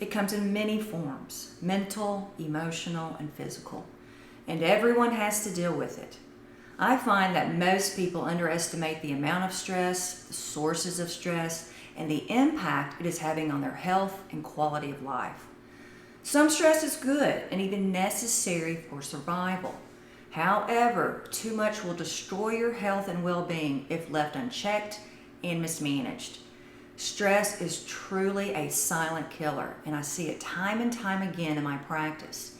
It comes in many forms: mental, emotional, and physical. And everyone has to deal with it. I find that most people underestimate the amount of stress, the sources of stress, and the impact it is having on their health and quality of life. Some stress is good and even necessary for survival. However, too much will destroy your health and well-being if left unchecked and mismanaged. Stress is truly a silent killer, and I see it time and time again in my practice.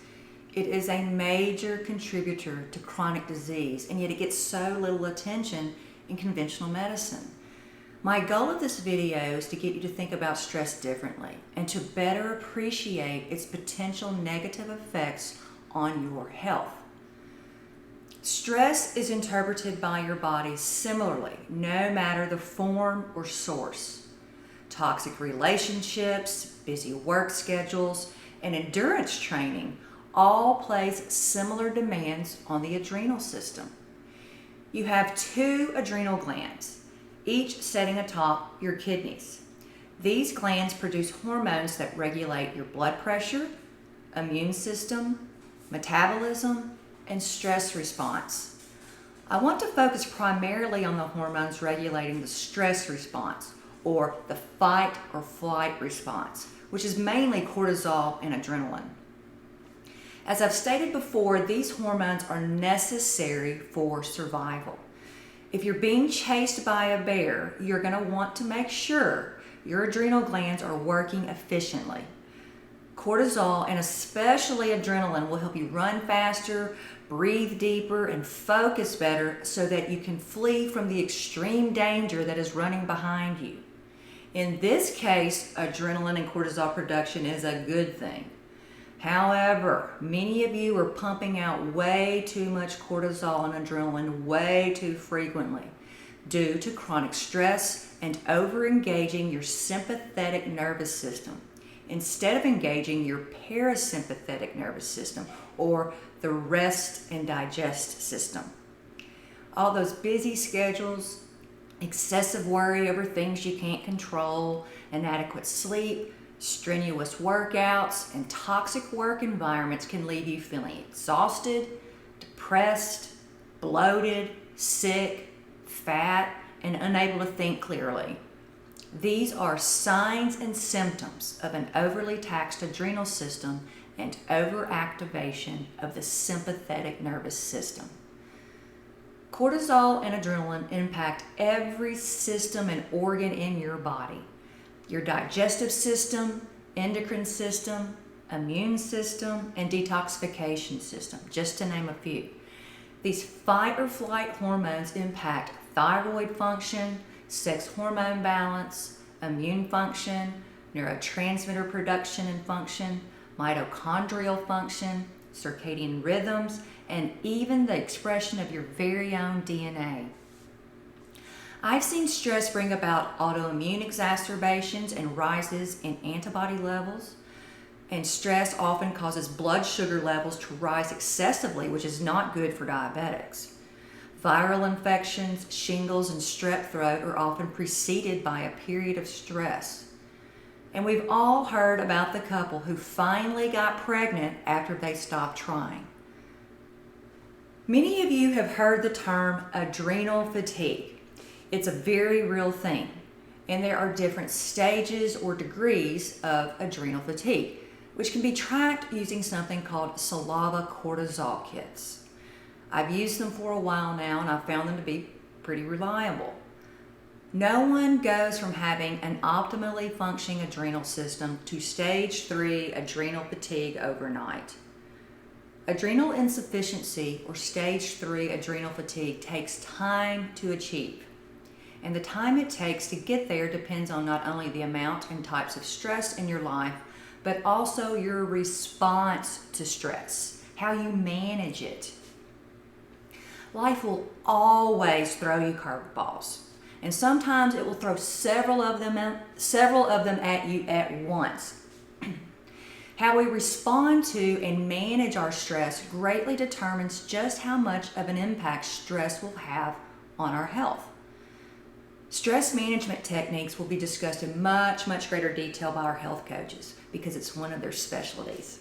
It is a major contributor to chronic disease, and yet it gets so little attention in conventional medicine. My goal of this video is to get you to think about stress differently and to better appreciate its potential negative effects on your health. Stress is interpreted by your body similarly, no matter the form or source. Toxic relationships, busy work schedules, and endurance training all place similar demands on the adrenal system. You have two adrenal glands, each sitting atop your kidneys. These glands produce hormones that regulate your blood pressure, immune system, metabolism, and stress response. I want to focus primarily on the hormones regulating the stress response, or the fight or flight response, which is mainly cortisol and adrenaline. As I've stated before, these hormones are necessary for survival. If you're being chased by a bear, you're going to want to make sure your adrenal glands are working efficiently. Cortisol, and especially adrenaline, will help you run faster, breathe deeper, and focus better so that you can flee from the extreme danger that is running behind you. In this case, adrenaline and cortisol production is a good thing. However, many of you are pumping out way too much cortisol and adrenaline way too frequently due to chronic stress and over-engaging your sympathetic nervous system instead of engaging your parasympathetic nervous system, or the rest and digest system. All those busy schedules, excessive worry over things you can't control, inadequate sleep, strenuous workouts, and toxic work environments can leave you feeling exhausted, depressed, bloated, sick, fat, and unable to think clearly. These are signs and symptoms of an overly taxed adrenal system and overactivation of the sympathetic nervous system. Cortisol and adrenaline impact every system and organ in your body: your digestive system, endocrine system, immune system, and detoxification system, just to name a few. These fight or flight hormones impact thyroid function, sex hormone balance, immune function, neurotransmitter production and function, mitochondrial function, circadian rhythms, and even the expression of your very own DNA. I've seen stress bring about autoimmune exacerbations and rises in antibody levels, and stress often causes blood sugar levels to rise excessively, which is not good for diabetics. Viral infections, shingles, and strep throat are often preceded by a period of stress. And we've all heard about the couple who finally got pregnant after they stopped trying. Many of you have heard the term adrenal fatigue. It's a very real thing, and there are different stages or degrees of adrenal fatigue, which can be tracked using something called Saliva cortisol kits. I've used them for a while now, and I've found them to be pretty reliable. No one goes from having an optimally functioning adrenal system to stage 3 adrenal fatigue overnight. Adrenal insufficiency, or stage 3 adrenal fatigue, takes time to achieve. And the time it takes to get there depends on not only the amount and types of stress in your life, but also your response to stress, how you manage it. Life will always throw you curveballs, and sometimes it will throw several of them at you at once. How we respond to and manage our stress greatly determines just how much of an impact stress will have on our health. Stress management techniques will be discussed in much, much greater detail by our health coaches because it's one of their specialties.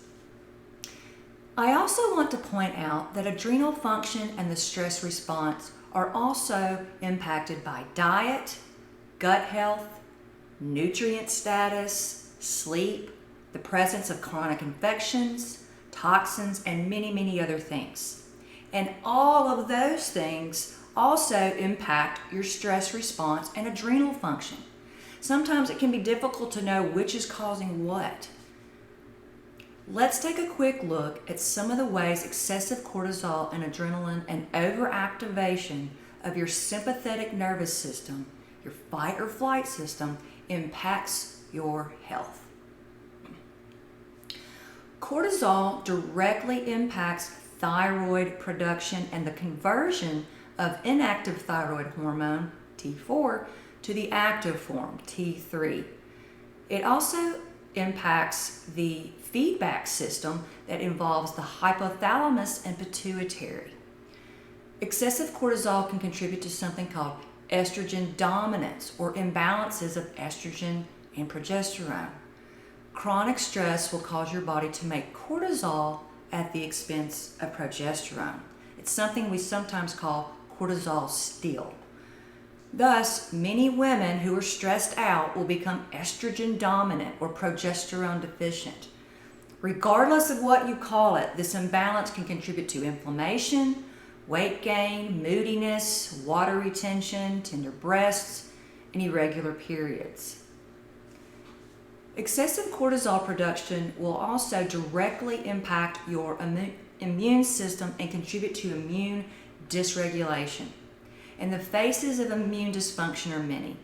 I also want to point out that adrenal function and the stress response are also impacted by diet, gut health, nutrient status, sleep, the presence of chronic infections, toxins, and many, many other things. And all of those things also impact your stress response and adrenal function. Sometimes it can be difficult to know which is causing what. Let's take a quick look at some of the ways excessive cortisol and adrenaline and overactivation of your sympathetic nervous system, your fight or flight system, impacts your health. Cortisol directly impacts thyroid production and the conversion of inactive thyroid hormone, T4, to the active form, T3. It also impacts the feedback system that involves the hypothalamus and pituitary. Excessive cortisol can contribute to something called estrogen dominance or imbalances of estrogen and progesterone. Chronic stress will cause your body to make cortisol at the expense of progesterone. It's something we sometimes call cortisol steal. Thus, many women who are stressed out will become estrogen dominant or progesterone deficient. Regardless of what you call it, this imbalance can contribute to inflammation, weight gain, moodiness, water retention, tender breasts, and irregular periods. Excessive cortisol production will also directly impact your immune system and contribute to immune dysregulation. And the phases of immune dysfunction are many: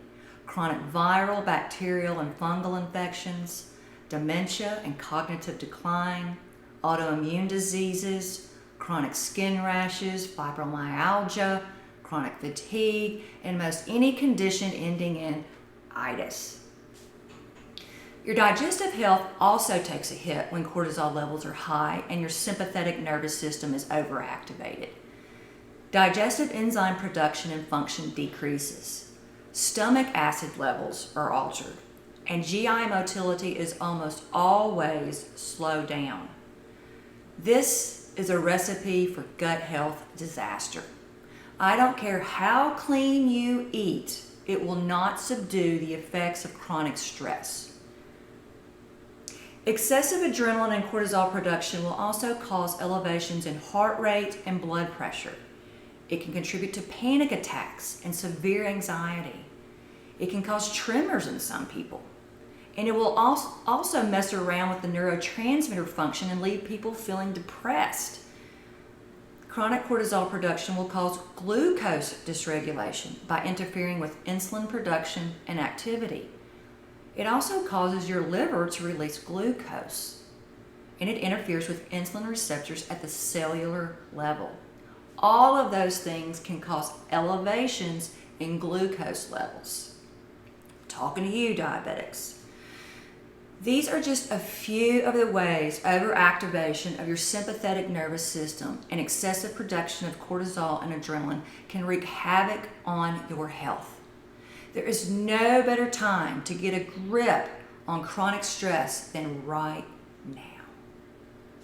chronic viral, bacterial, and fungal infections, dementia and cognitive decline, autoimmune diseases, chronic skin rashes, fibromyalgia, chronic fatigue, and most any condition ending in itis. Your digestive health also takes a hit when cortisol levels are high and your sympathetic nervous system is overactivated. Digestive enzyme production and function decreases. Stomach acid levels are altered, and GI motility is almost always slowed down. This is a recipe for gut health disaster. I don't care how clean you eat, it will not subdue the effects of chronic stress. Excessive adrenaline and cortisol production will also cause elevations in heart rate and blood pressure. It can contribute to panic attacks and severe anxiety. It can cause tremors in some people. And it will also mess around with the neurotransmitter function and leave people feeling depressed. Chronic cortisol production will cause glucose dysregulation by interfering with insulin production and activity. It also causes your liver to release glucose, and it interferes with insulin receptors at the cellular level. All of those things can cause elevations in glucose levels. Talking to you, diabetics. These are just a few of the ways overactivation of your sympathetic nervous system and excessive production of cortisol and adrenaline can wreak havoc on your health. There is no better time to get a grip on chronic stress than right now.